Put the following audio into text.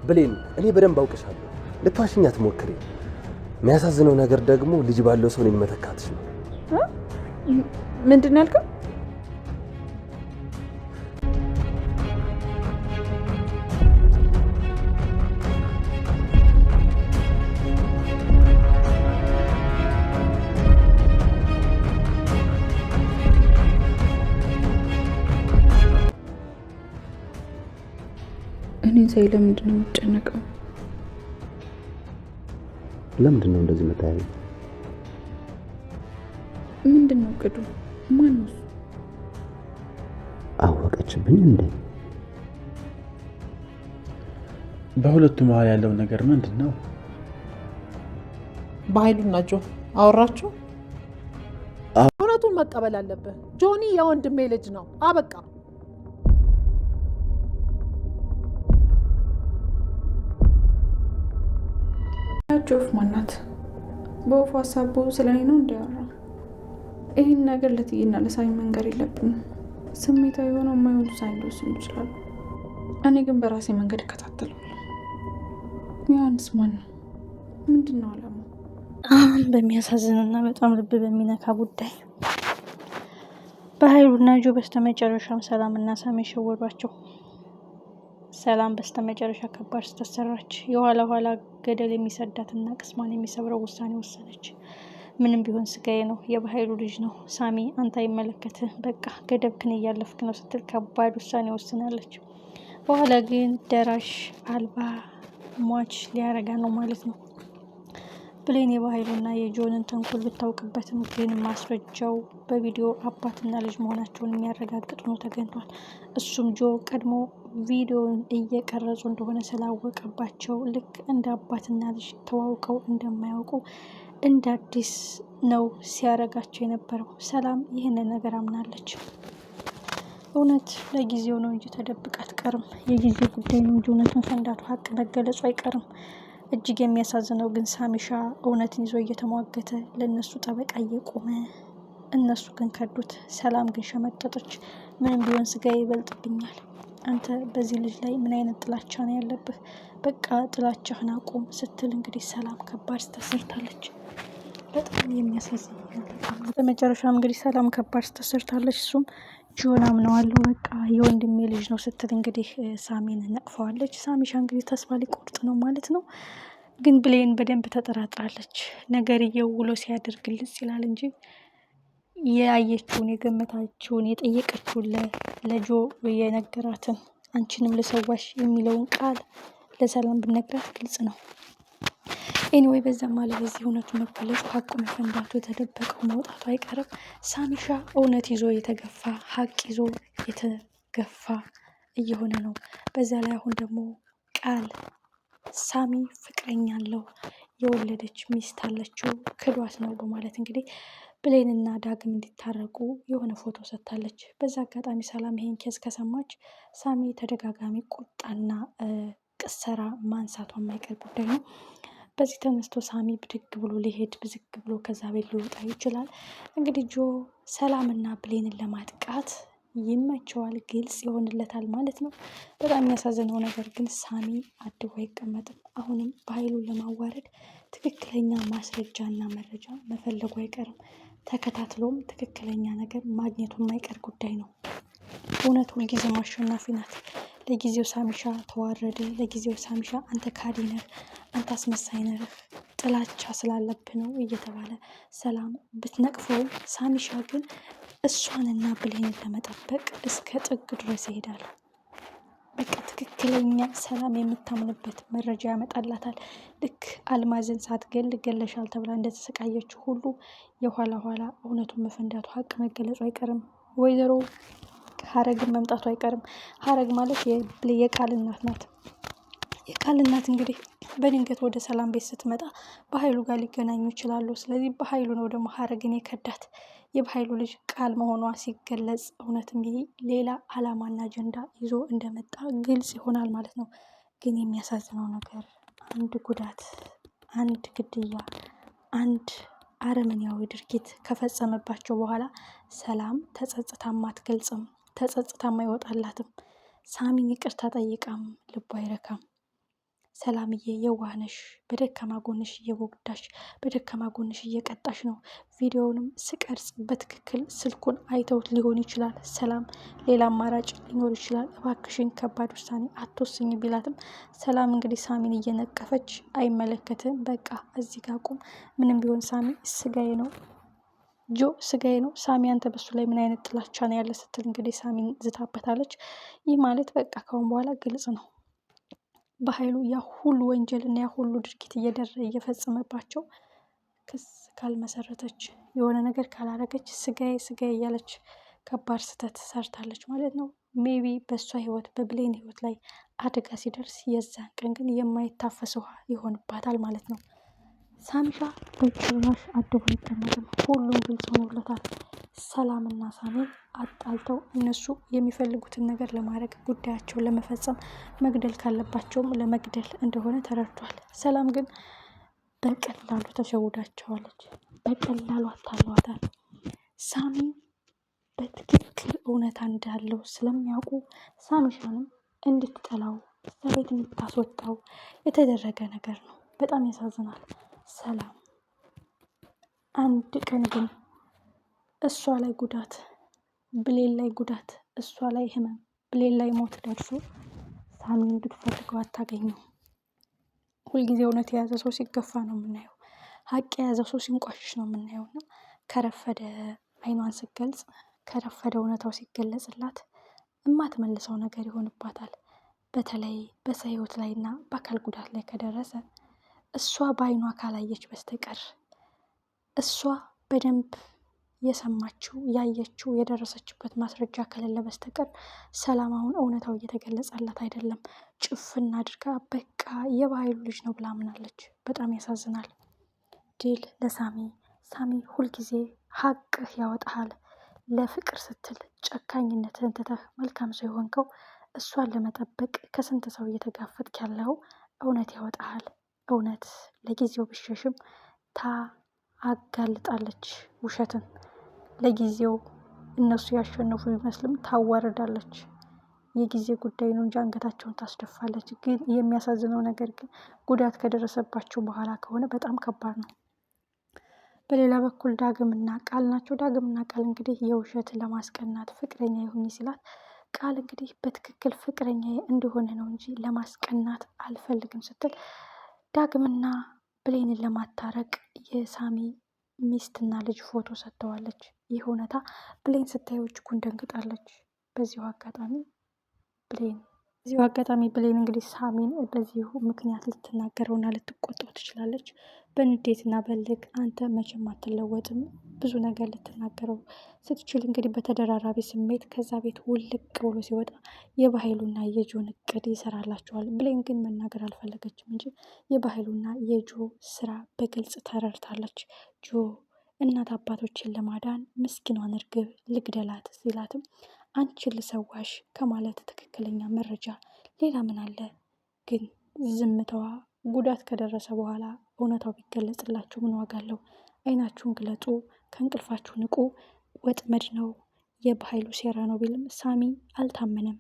ብሌን እኔ በደንብ አውቅሻለሁ። ልትዋሽኝ አትሞክሪ። የሚያሳዝነው ነገር ደግሞ ልጅ ባለው ሰው እኔን መተካትሽ ነው። ምንድን ነው ያልከው? እኔን ሳይ ለምንድን ነው የምትጨነቀው? ለምንድን ነው እንደዚህ የምታየው? ምንድን ነው እቅዱ? ማን ነው? አወቀችብኝ እንዴ? በሁለቱ መሀል ያለው ነገር ምንድን ነው? በኃይሉና ጆ አወራችሁ? እውነቱን መቀበል አለብህ። ጆኒ የወንድሜ ልጅ ነው። አበቃ። ጆፍ ማናት? በወፉ ሀሳቡ ስለኔ ነው እንዲያወራ። ይህን ነገር ለትይና ለሳሚ መንገር የለብንም። ስሜታዊ የሆነው የማይሆን ውሳኔ ሊወስኑ ይችላሉ። እኔ ግን በራሴ መንገድ እከታተላለሁ። ዮሐንስ ማን ነው? ምንድን ነው አላማው? አሁን በሚያሳዝንና በጣም ልብ በሚነካ ጉዳይ በኃይሉና ጆ በስተመጨረሻም ሰላምና ሳሚ ሸወዷቸው። ሰላም በስተመጨረሻ ከባድ ስተሰራች የኋላ ኋላ ገደል የሚሰዳትና ቅስሟን የሚሰብረው ውሳኔ ወሰነች። ምንም ቢሆን ስጋዬ ነው፣ የበኃይሉ ልጅ ነው፣ ሳሚ አንተ አይመለከትህ፣ በቃ ገደብክን እያለፍክ ነው ስትል ከባድ ውሳኔ ወስናለች። በኋላ ግን ደራሽ አልባ ሟች ሊያረጋ ነው ማለት ነው። ብሌን የበኃይሉና የጆንን ተንኮል ብታውቅበትም ግን ማስረጃው በቪዲዮ አባትና ልጅ መሆናቸውን የሚያረጋግጥ ነው ተገኝቷል። እሱም ጆ ቀድሞ ቪዲዮን እየቀረጹ እንደሆነ ስላወቀባቸው ልክ እንደ አባትና ልጅ ተዋውቀው እንደማያውቁ እንደ አዲስ ነው ሲያረጋቸው የነበረው። ሰላም ይህንን ነገር አምናለች። እውነት ለጊዜው ነው እንጂ ተደብቃ አትቀርም። የጊዜ ጉዳይ ነው እንጂ እውነት መፈንዳቱ ሀቅ መገለጹ አይቀርም። እጅግ የሚያሳዝነው ግን ሳሚሻ እውነትን ይዞ እየተሟገተ ለእነሱ ጠበቃ እየቆመ እነሱ ግን ከዱት። ሰላም ግን ሸመጠጦች። ምንም ቢሆን ስጋ ይበልጥብኛል። አንተ በዚህ ልጅ ላይ ምን አይነት ጥላቻ ነው ያለብህ? በቃ ጥላቻህን አቁም ስትል እንግዲህ ሰላም ከባድ ተሰርታለች። በጣም የሚያሳዝነው በመጨረሻም እንግዲህ ሰላም ከባድ ተሰርታለች። እሱም ጆን አምነዋለሁ በቃ የወንድሜ ልጅ ነው ስትል እንግዲህ ሳሚን ነቅፈዋለች። ሳሚሻ እንግዲህ ተስፋ ሊቆርጥ ነው ማለት ነው። ግን ብሌን በደንብ ተጠራጥራለች። ነገርየው ውሎ ሲያደርግ ግልጽ ይላል እንጂ ያየችውን የገመታችውን የጠየቀችውን ለጆ የነገራትን አንቺንም ልሰዋሽ የሚለውን ቃል ለሰላም ብነግራት ግልጽ ነው። ኤኒዌይ በዛም አለ በዚህ እውነቱ መገለጹ ሀቁ መፈንዳቱ የተደበቀው መውጣቱ አይቀርም። ሳሚሻ እውነት ይዞ የተገፋ ሀቅ ይዞ የተገፋ እየሆነ ነው። በዛ ላይ አሁን ደግሞ ቃል ሳሚ ፍቅረኛ አለው የወለደች ሚስት አለችው ክዷት ነው በማለት እንግዲህ ብሌንና ዳግም እንዲታረቁ የሆነ ፎቶ ሰጥታለች። በዛ አጋጣሚ ሰላም ይሄን ኬዝ ከሰማች ሳሚ ተደጋጋሚ ቁጣና ቅሰራ ማንሳቷ የማይቀር ጉዳይ ነው። በዚህ ተነስቶ ሳሚ ብድግ ብሎ ሊሄድ ብዝግ ብሎ ከዛ ቤት ሊወጣ ይችላል። እንግዲህ ጆ ሰላምና ብሌንን ለማጥቃት ይመቸዋል፣ ግልጽ ይሆንለታል ማለት ነው። በጣም የሚያሳዝነው ነገር ግን ሳሚ አድቦ አይቀመጥም። አሁንም በኃይሉን ለማዋረድ ትክክለኛ ማስረጃና መረጃ መፈለጉ አይቀርም። ተከታትሎም ትክክለኛ ነገር ማግኘቱ የማይቀር ጉዳይ ነው። እውነት ሁልጊዜም አሸናፊ ናት። ለጊዜው ሳሚሻ ተዋረደ፣ ለጊዜው ሳሚሻ አንተ ካዲ ነህ፣ አንተ አስመሳይ ነህ፣ ጥላቻ ስላለብህ ነው እየተባለ ሰላም ብትነቅፈው ሳሚሻ ግን እሷንና ብሌንን ለመጠበቅ እስከ ጥግ ድረስ ይሄዳል። በቃ ትክክለኛ ሰላም የምታምንበት መረጃ ያመጣላታል። ልክ አልማዝን ሳትገል ገለሻል ተብላ እንደተሰቃየችው ሁሉ የኋላ ኋላ እውነቱን መፈንዳቱ ሀቅ መገለጹ አይቀርም። ወይዘሮ ሀረግን መምጣቱ አይቀርም። ሀረግ ማለት የቃል እናት ናት። የቃል እናት እንግዲህ በድንገት ወደ ሰላም ቤት ስትመጣ በኃይሉ ጋር ሊገናኙ ይችላሉ። ስለዚህ በኃይሉ ነው ደግሞ ሀረግን የከዳት። የበኃይሉ ልጅ ቃል መሆኗ ሲገለጽ እውነትም ይሄ ሌላ አላማና አጀንዳ ይዞ እንደመጣ ግልጽ ይሆናል ማለት ነው። ግን የሚያሳዝነው ነገር አንድ ጉዳት፣ አንድ ግድያ፣ አንድ አረመኔያዊ ድርጊት ከፈጸመባቸው በኋላ ሰላም ተጸጽታም አትገልጽም፣ ተጸጽታም አይወጣላትም። ሳሚን ይቅርታ ጠይቃም ልቡ አይረካም። ሰላምዬ የዋህነሽ፣ በደካማ ጎንሽ እየጎዳሽ፣ በደካማ ጎንሽ እየቀጣሽ ነው። ቪዲዮውንም ስቀርጽ በትክክል ስልኩን አይተውት ሊሆን ይችላል። ሰላም ሌላ አማራጭ ሊኖር ይችላል። እባክሽን ከባድ ውሳኔ አትወስኝ ቢላትም ሰላም እንግዲህ ሳሚን እየነቀፈች አይመለከትም፣ በቃ እዚህ ጋር ቁም፣ ምንም ቢሆን ሳሚ ስጋዬ ነው፣ ጆ ስጋዬ ነው። ሳሚ አንተ በሱ ላይ ምን አይነት ጥላቻ ነው ያለ ስትል እንግዲህ ሳሚን ዝታበታለች። ይህ ማለት በቃ ካሁን በኋላ ግልጽ ነው በኃይሉ ያ ሁሉ ወንጀል እና ያ ሁሉ ድርጊት እየፈጸመባቸው ክስ ካልመሰረተች የሆነ ነገር ካላረገች ስጋዬ ስጋዬ እያለች ከባድ ስህተት ሰርታለች ማለት ነው። ሜቢ በእሷ ህይወት በብሌን ህይወት ላይ አደጋ ሲደርስ የዛን ቀን ግን የማይታፈስ ውሃ ይሆንባታል ማለት ነው። ሳሚሻ በጭራሽ አድቦ አይቀመጥም። ሁሉም ግልጽ ሆኖለታል። ሰላምና ሳሚን አጣልተው እነሱ የሚፈልጉትን ነገር ለማድረግ ጉዳያቸውን ለመፈጸም መግደል ካለባቸውም ለመግደል እንደሆነ ተረድቷል። ሰላም ግን በቀላሉ ተሸውዳቸዋለች። በቀላሉ አታለዋታል። ሳሚ በትክክል እውነታ እንዳለው ስለሚያውቁ ሳሚሻንም እንድትጠላው ከቤት እንድታስወጣው የተደረገ ነገር ነው። በጣም ያሳዝናል። ሰላም አንድ ቀን ግን እሷ ላይ ጉዳት፣ ብሌን ላይ ጉዳት፣ እሷ ላይ ህመም፣ ብሌን ላይ ሞት ደርሶ ሳሚን እንድትፈልገው አታገኘው። ሁልጊዜ እውነት የያዘ ሰው ሲገፋ ነው የምናየው። ሀቅ የያዘ ሰው ሲንቋሽሽ ነው የምናየው። እና ከረፈደ አይኗን ስገልጽ ከረፈደ እውነታው ሲገለጽላት የማትመልሰው ነገር ይሆንባታል። በተለይ በሰው ህይወት ላይ እና በአካል ጉዳት ላይ ከደረሰ እሷ በአይኗ ካላየች በስተቀር እሷ በደንብ የሰማችው ያየችው የደረሰችበት ማስረጃ ከሌለ በስተቀር ሰላም አሁን እውነታው እየተገለጸላት አይደለም። ጭፍና አድርጋ በቃ የባህሉ ልጅ ነው ብላ አምናለች። በጣም ያሳዝናል። ድል ለሳሚ። ሳሚ ሁልጊዜ ሀቅህ ያወጣሃል። ለፍቅር ስትል ጨካኝነትህን ትተህ መልካም ሰው የሆንከው እሷን ለመጠበቅ ከስንት ሰው እየተጋፈጥክ ያለው እውነት ያወጣሃል። እውነት ለጊዜው ብሸሽም ታጋልጣለች ውሸትን። ለጊዜው እነሱ ያሸነፉ ቢመስልም ታዋርዳለች። የጊዜ ጉዳይ ነው እንጂ አንገታቸውን ታስደፋለች። ግን የሚያሳዝነው ነገር ግን ጉዳት ከደረሰባቸው በኋላ ከሆነ በጣም ከባድ ነው። በሌላ በኩል ዳግምና ቃል ናቸው። ዳግምና ቃል እንግዲህ የውሸት ለማስቀናት ፍቅረኛ ይሁኝ ሲላት ቃል እንግዲህ በትክክል ፍቅረኛ እንደሆነ ነው እንጂ ለማስቀናት አልፈልግም ስትል ዳግምና ብሌንን ለማታረቅ የሳሚ ሚስትና ልጅ ፎቶ ሰጥተዋለች። ይህ እውነታ ብሌን ስታየው እጅጉን ደንግጣለች። በዚሁ አጋጣሚ ብሌን እንግዲህ ሳሚን በዚሁ ምክንያት ልትናገረውና ልትቆጣው ትችላለች። በንዴትና በልግ አንተ መቼም አትለወጥም ብዙ ነገር ልትናገረው ስትችል እንግዲህ በተደራራቢ ስሜት ከዛ ቤት ውልቅ ብሎ ሲወጣ የባህሉና የጆን እቅድ ይሰራላቸዋል። ብሌን ግን መናገር አልፈለገችም እንጂ የባህሉና የጆ ስራ በግልጽ ተረድታለች። ጆ እናት አባቶችን ለማዳን ምስኪኗን እርግብ ልግደላት ሲላትም አንቺን ልሰዋሽ ከማለት ትክክለኛ መረጃ ሌላ ምን አለ? ግን ዝምታዋ ጉዳት ከደረሰ በኋላ እውነታው ቢገለጽላችሁ ምን ዋጋ አለው? አይናችሁን ግለጡ፣ ከእንቅልፋችሁ ንቁ፣ ወጥመድ ነው የበኃይሉ ሴራ ነው ቢልም ሳሚ አልታመነም።